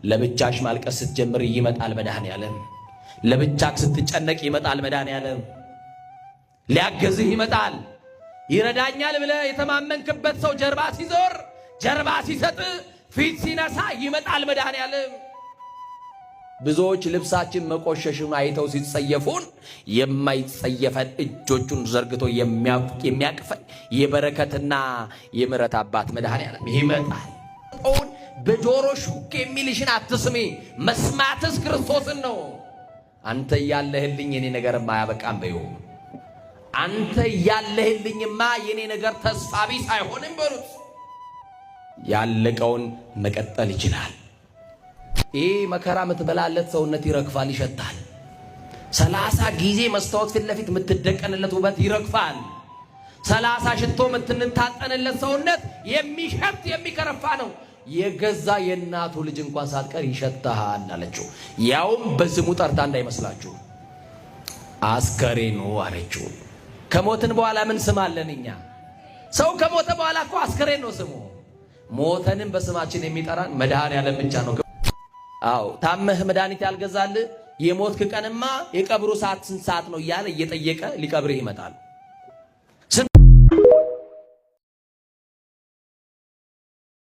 ለብቻሽ ማልቀስ ስትጀምር ይመጣል መድኃኔዓለም። ለብቻክ ስትጨነቅ ይመጣል መድኃኔዓለም። ሊያገዝህ ይመጣል። ይረዳኛል ብለህ የተማመንክበት ሰው ጀርባ ሲዞር፣ ጀርባ ሲሰጥ፣ ፊት ሲነሳ ይመጣል መድኃኔዓለም። ብዙዎች ልብሳችን መቆሸሹን አይተው ሲጸየፉን የማይጸየፈን እጆቹን ዘርግቶ የሚያቅፈን የበረከትና የምሕረት አባት መድኃኔዓለም ይመጣል። በጆሮ ሹክ የሚልሽን አትስሚ፣ መስማትስ ክርስቶስን ነው። አንተ ያለህልኝ የኔ ነገርማ አያበቃም በይው። አንተ ያለህልኝማ የኔ ነገር ተስፋ ቢስ አይሆንም በሉት። ያለቀውን መቀጠል ይችላል። ይህ መከራ የምትበላለት ሰውነት ይረግፋል፣ ይሸታል። 30 ጊዜ መስታወት ፊት ለፊት የምትደቀንለት ውበት ይረግፋል። 30 ሽቶ የምትንታጠንለት ሰውነት የሚሸት የሚከረፋ ነው። የገዛ የእናቱ ልጅ እንኳን ሳትቀር ይሸታሃል አለችው። ያውም በስሙ ጠርታ እንዳይመስላችሁ አስከሬኑ አለችው። ከሞትን በኋላ ምን ስም አለን እኛ? ሰው ከሞተ በኋላ እኮ አስከሬን ነው ስሙ። ሞተንም በስማችን የሚጠራን መድኃኔዓለም ብቻ ነው። አዎ ታመህ መድኃኒት ያልገዛልህ የሞትክ ቀንማ የቀብሩ ሰዓት ስንት ሰዓት ነው እያለ እየጠየቀ ሊቀብርህ ይመጣል።